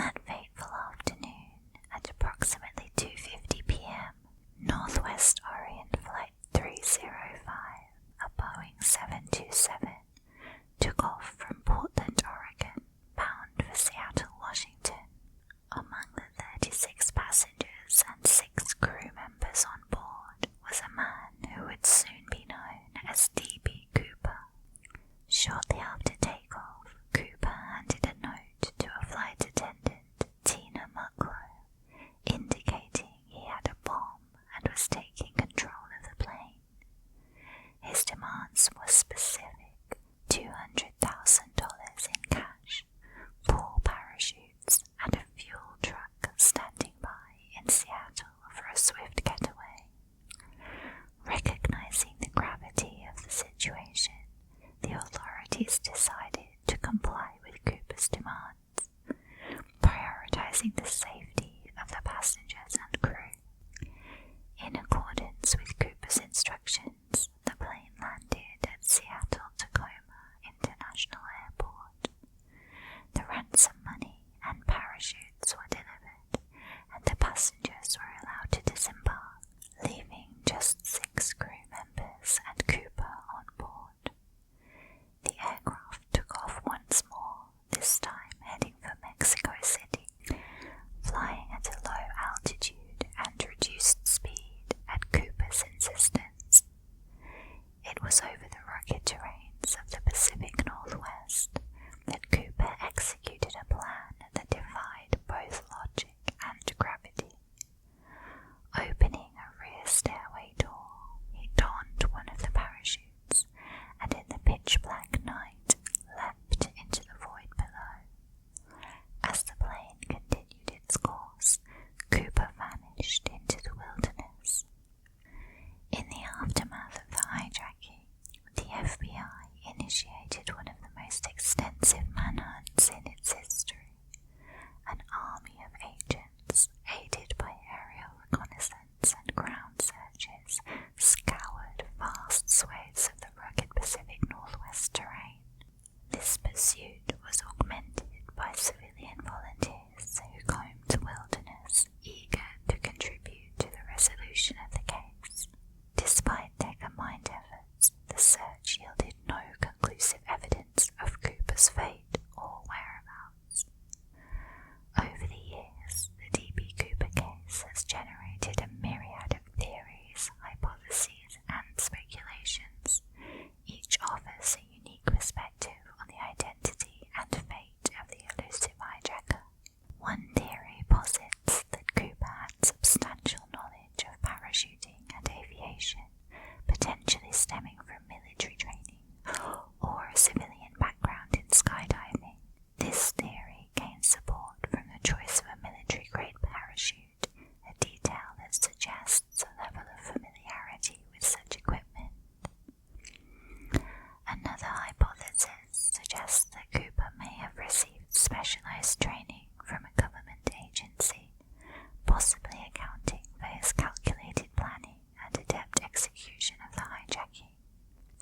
that fateful afternoon, at approximately 2:50 p.m., Northwest Orient Flight 305, a Boeing 727, took off from Portland, Oregon, bound for Seattle, Washington. Among the 36 passengers and 6 crew members on board was a man who would soon be known as D.B. Cooper. Shortly after takeoff, Cooper handed a note to a flight attendant, Tina Mucklow, indicating he had a bomb and was taking control of the plane. His demands were specific: $200,000 in cash, 4 parachutes, and a fuel truck standing by in Seattle for a swift getaway. Recognizing the gravity of the situation, the authorities decided to comply with Cooper's demands, prioritizing the safety of the passengers and crew. In accordance with Cooper's instructions, the plane landed at Seattle-Tacoma International Airport. The ransom money and parachutes were delivered, and the passengers were allowed to disembark, leaving just 6 crew members and Cooper on board. The aircraft took off once more, this time heading for Mexico City, flying at a low altitude and reduced speed at Cooper's insistence. It was over the rugged terrains of the Pacific Northwest that Cooper executed a plan that defied both logic and gravity. Opening a rear stairway door, he donned one of the parachutes and in the pitch-black night leapt into the void below. As the plane continued its course, Cooper vanished into the wilderness. In the aftermath of the hijacking, the FBI initiated one of the most extensive manhunts in its history. An army of agents, aided by aerial reconnaissance and ground searches, scoured vast swathes of the rugged Pacific Northwest terrain. This pursuit was augmented by civilian volunteers who combed the wilderness, eager to contribute to the resolution of the case. Despite their combined efforts, the search yielded no conclusive evidence of Cooper's fate or whereabouts. Over the years, the D.B. Cooper case has generated a myriad of theories, hypotheses, and speculations. Each offers a unique perspective on the identity and fate of the elusive hijacker. One theory posits that Cooper had substantial knowledge of parachuting and aviation, potentially stemming from military training or a civilian background in skydiving. This theory gains support from the choice of a military-grade parachute, a detail that suggests a level of familiarity with such equipment. Another hypothesis suggests that Cooper may have received specialized training from a government agency, possibly accounting for his calculated planning and adept execution of the hijacking.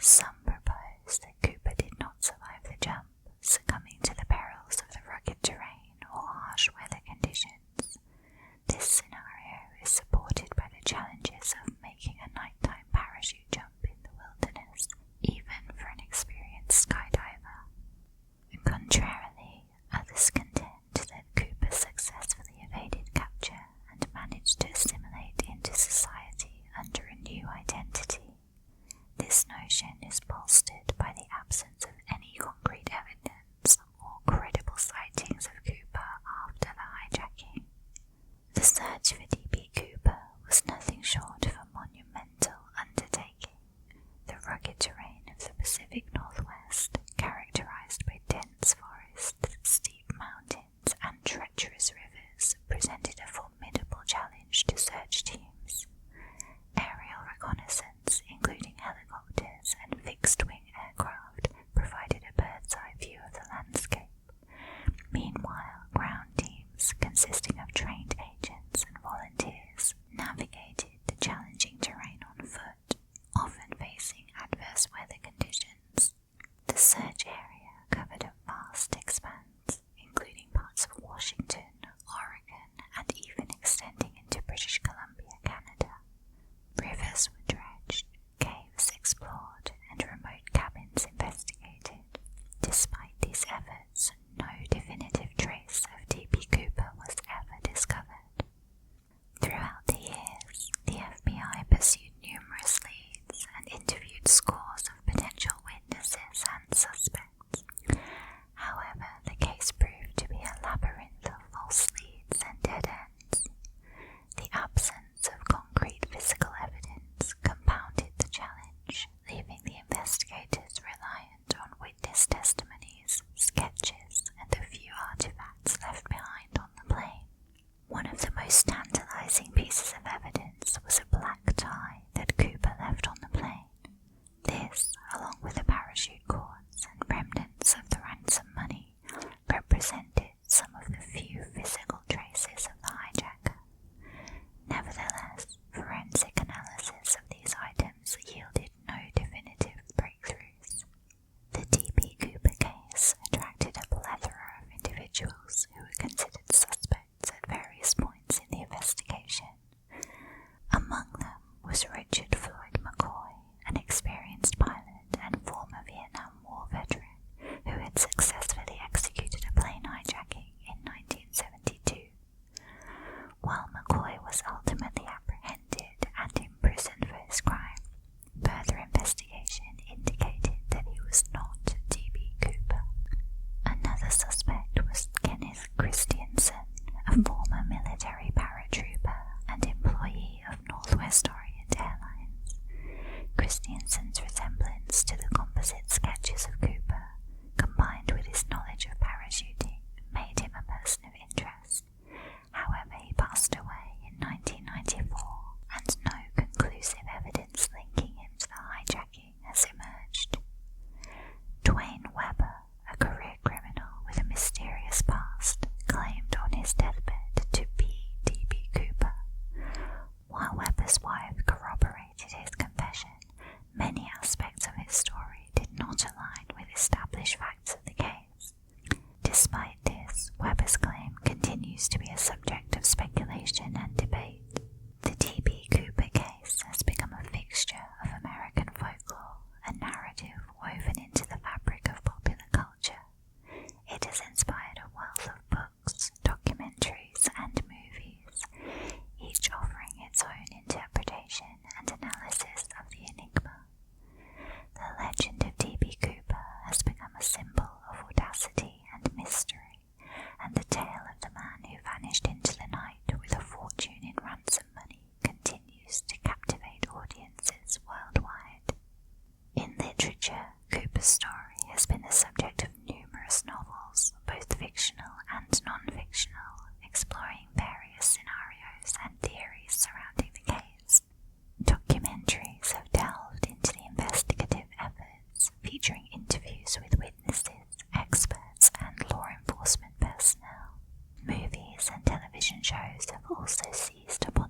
Some propose that Cooper did not survive the jump, succumbing to the perils of the rugged terrain or harsh weather conditions. This scenario is supported by the challenges of making a nighttime parachute jump in the wilderness, even for an experienced skydiver. Contrarily, others contend past claimed on his deathbed to be D.B. Cooper. While Webber's wife corroborated his confession, many aspects of his story did not align with established facts of the case. Despite this, Webber's claim continues to be a subject of speculation and debate. The D.B. Cooper case has become a fixture of American folklore, a narrative woven into the fabric of popular culture. It has inspired a wealth of books, documentaries, and movies, each offering its own interpretation and analysis of the enigma. The legend of D.B. Cooper has become a symbol of audacity and mystery, and the tale of the man who vanished into the night with a fortune in ransom money continues to captivate audiences worldwide. In literature, Cooper's story has been the subject of numerous novels, both fictional and non-fictional, exploring various scenarios and theories surrounding the case. Documentaries have delved into the investigative efforts, featuring interviews with witnesses, experts, and law enforcement personnel. Movies and television shows have also seized upon